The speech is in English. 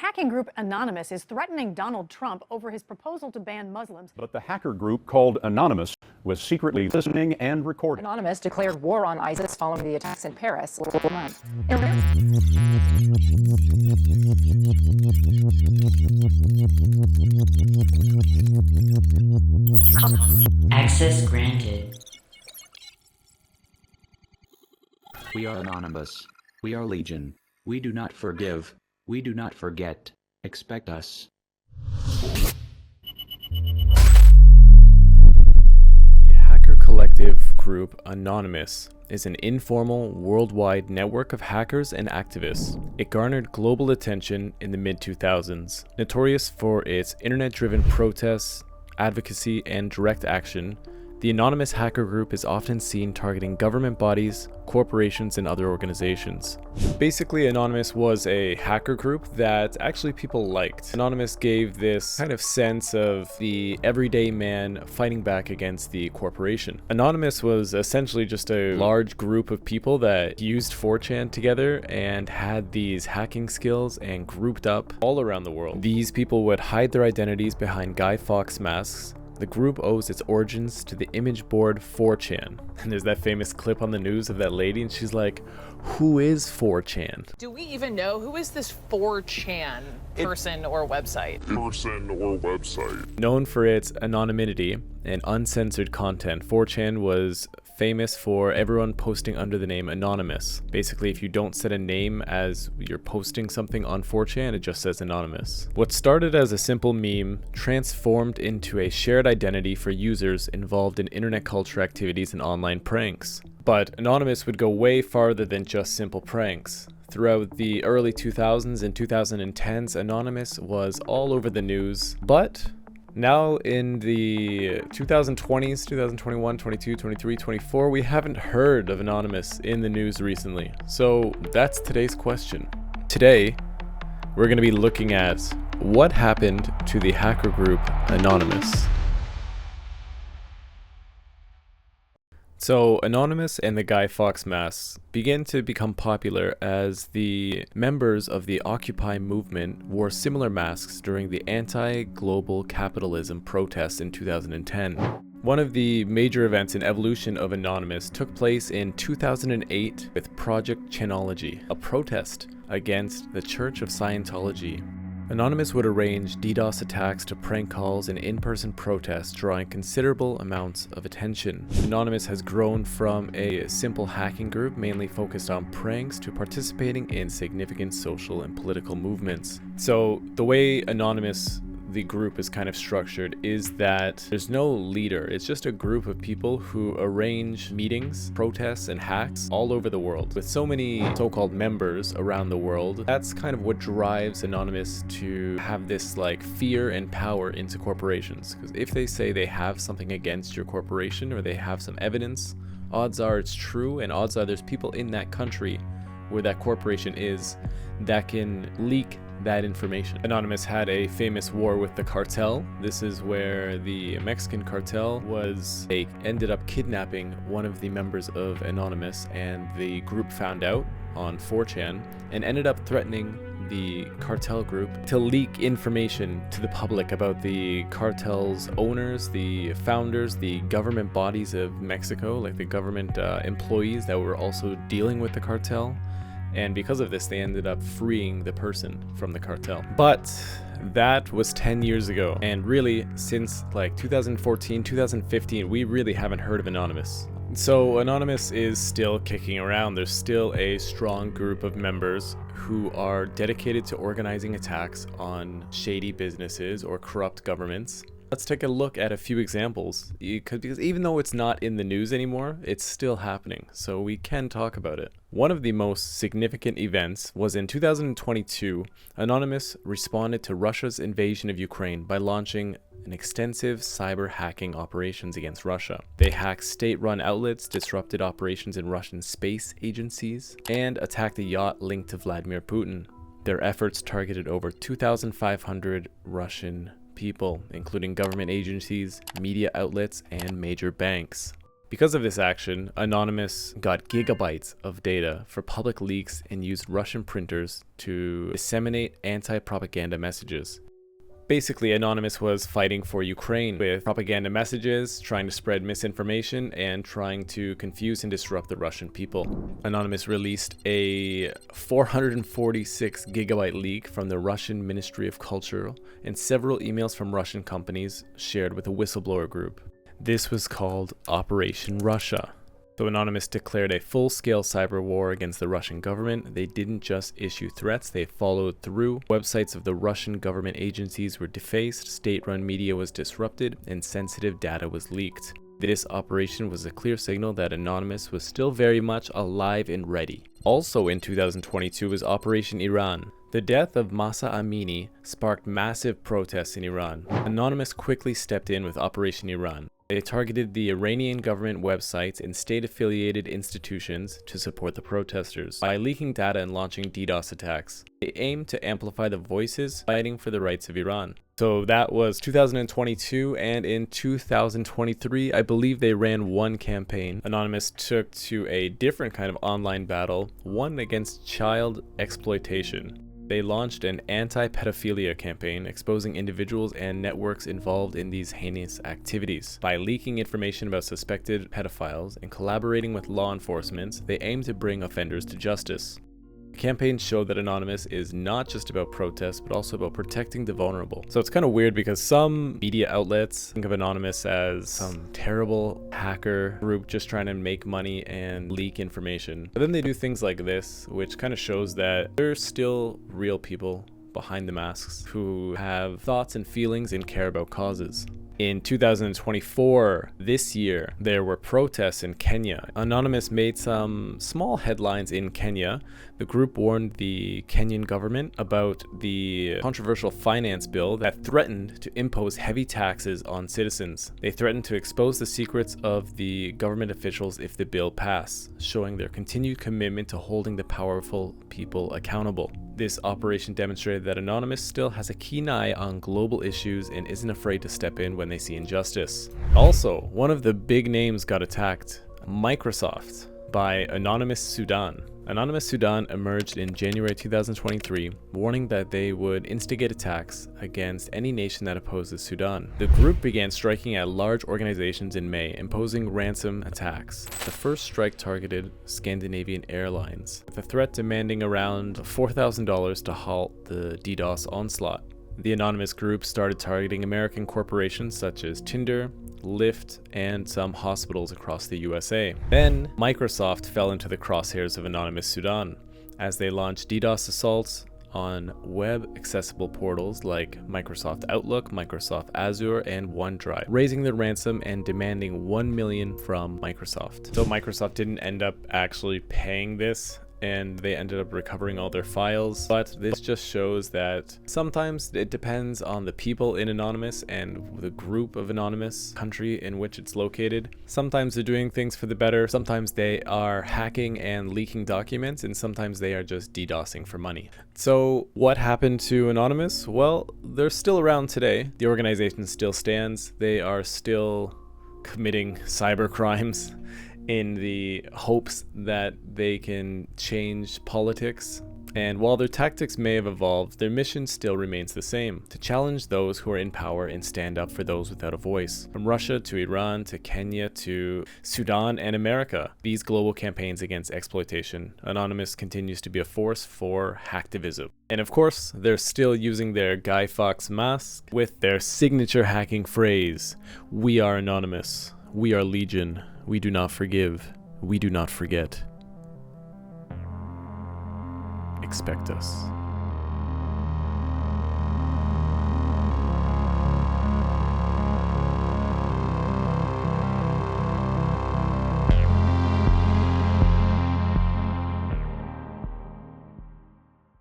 hacking group Anonymous is threatening Donald Trump over his proposal to ban Muslims. But the hacker group called Anonymous was secretly listening and recording. Anonymous declared war on ISIS following the attacks in Paris last month. Access granted. We are Anonymous. We are Legion. We do not forgive. We do not forget. Expect us. The hacker collective group Anonymous is an informal, worldwide network of hackers and activists. It garnered global attention in the mid-2000s. Notorious for its internet-driven protests, advocacy, and direct action, the Anonymous hacker group is often seen targeting government bodies, corporations, and other organizations. Basically, Anonymous was a hacker group that actually people liked. Anonymous gave this kind of sense of the everyday man fighting back against the corporation. Anonymous was essentially just a large group of people that used 4chan together and had these hacking skills and grouped up all around the world. These people would hide their identities behind Guy Fawkes masks. The group owes its origins to the image board 4chan. And there's that famous clip on the news of that lady and she's like, who is 4chan? Do we even know who is this 4chan person or website? Known for its anonymity and uncensored content, 4chan was famous for everyone posting under the name Anonymous. Basically, if you don't set a name as you're posting something on 4chan, it just says Anonymous. What started as a simple meme transformed into a shared identity for users involved in internet culture activities and online pranks. But Anonymous would go way farther than just simple pranks. Throughout the early 2000s and 2010s, Anonymous was all over the news, but now in the 2020s, 2021, 22, 23, 24, we haven't heard of Anonymous in the news recently. So that's today's question. Today, we're going to be looking at what happened to the hacker group Anonymous. So Anonymous and the Guy Fawkes masks began to become popular as the members of the Occupy movement wore similar masks during the anti-global capitalism protests in 2010. One of the major events in evolution of Anonymous took place in 2008 with Project Chanology, a protest against the Church of Scientology. Anonymous would arrange DDoS attacks to prank calls and in-person protests, drawing considerable amounts of attention. Anonymous has grown from a simple hacking group mainly focused on pranks to participating in significant social and political movements. So the way Anonymous, the group, is kind of structured is that there's no leader. It's just a group of people who arrange meetings, protests, and hacks all over the world. With so many so-called members around the world, that's kind of what drives Anonymous to have this like fear and power into corporations. Because if they say they have something against your corporation or they have some evidence, odds are it's true, and odds are there's people in that country where that corporation is that can leak that information. Anonymous had a famous war with the cartel. This is where the Mexican cartel they ended up kidnapping one of the members of Anonymous, and the group found out on 4chan and ended up threatening the cartel group to leak information to the public about the cartel's owners, the founders, the government bodies of Mexico, like the government employees that were also dealing with the cartel. And because of this, they ended up freeing the person from the cartel. But that was 10 years ago. And really, since like 2014, 2015, we really haven't heard of Anonymous. So Anonymous is still kicking around. There's still a strong group of members who are dedicated to organizing attacks on shady businesses or corrupt governments. Let's take a look at a few examples, because even though it's not in the news anymore, it's still happening, so we can talk about it. One of the most significant events was in 2022. Anonymous responded to Russia's invasion of Ukraine by launching an extensive cyber hacking operations against Russia. They hacked state-run outlets, disrupted operations in Russian space agencies, and attacked a yacht linked to Vladimir Putin. Their efforts targeted over 2,500 Russian people, including government agencies, media outlets, and major banks. Because of this action, Anonymous got gigabytes of data for public leaks and used Russian printers to disseminate anti-propaganda messages. Basically, Anonymous was fighting for Ukraine with propaganda messages, trying to spread misinformation, and trying to confuse and disrupt the Russian people. Anonymous released a 446 gigabyte leak from the Russian Ministry of Culture and several emails from Russian companies shared with a whistleblower group. This was called Operation Russia. So Anonymous declared a full-scale cyber war against the Russian government. They didn't just issue threats, they followed through. Websites of the Russian government agencies were defaced, state-run media was disrupted, and sensitive data was leaked. This operation was a clear signal that Anonymous was still very much alive and ready. Also in 2022 was Operation Iran. The death of Mahsa Amini sparked massive protests in Iran. Anonymous quickly stepped in with Operation Iran. They targeted the Iranian government websites and state-affiliated institutions to support the protesters by leaking data and launching DDoS attacks. They aimed to amplify the voices fighting for the rights of Iran. So that was 2022, and in 2023, I believe they ran one campaign. Anonymous took to a different kind of online battle, one against child exploitation. They launched an anti-pedophilia campaign exposing individuals and networks involved in these heinous activities. By leaking information about suspected pedophiles and collaborating with law enforcement, they aim to bring offenders to justice. The campaign showed that Anonymous is not just about protests, but also about protecting the vulnerable. So it's kind of weird because some media outlets think of Anonymous as some terrible hacker group just trying to make money and leak information. But then they do things like this, which kind of shows that there's still real people behind the masks who have thoughts and feelings and care about causes. In 2024, this year, there were protests in Kenya. Anonymous made some small headlines in Kenya. The group warned the Kenyan government about the controversial finance bill that threatened to impose heavy taxes on citizens. They threatened to expose the secrets of the government officials if the bill passed, showing their continued commitment to holding the powerful people accountable. This operation demonstrated that Anonymous still has a keen eye on global issues and isn't afraid to step in when they see injustice. Also, one of the big names got attacked, Microsoft, by Anonymous Sudan. Anonymous Sudan emerged in January 2023, warning that they would instigate attacks against any nation that opposes Sudan. The group began striking at large organizations in May, imposing ransom attacks. The first strike targeted Scandinavian Airlines, with a threat demanding around $4,000 to halt the DDoS onslaught. The Anonymous group started targeting American corporations such as Tinder, Lyft, and some hospitals across the USA. Then, Microsoft fell into the crosshairs of Anonymous Sudan as they launched DDoS assaults on web-accessible portals like Microsoft Outlook, Microsoft Azure, and OneDrive, raising the ransom and demanding $1 million from Microsoft. So Microsoft didn't end up actually paying this, and they ended up recovering all their files. But this just shows that sometimes it depends on the people in Anonymous and the group of Anonymous, country in which it's located. Sometimes they're doing things for the better, sometimes they are hacking and leaking documents, and sometimes they are just DDoSing for money. So what happened to Anonymous? Well, they're still around today. The organization still stands. They are still committing cyber crimes in the hopes that they can change politics. And while their tactics may have evolved, their mission still remains the same: to challenge those who are in power and stand up for those without a voice. From Russia to Iran to Kenya to Sudan and America, these global campaigns against exploitation, Anonymous continues to be a force for hacktivism. And of course, they're still using their Guy Fawkes mask with their signature hacking phrase, "We are Anonymous. We are Legion. We do not forgive. We do not forget. Expect us."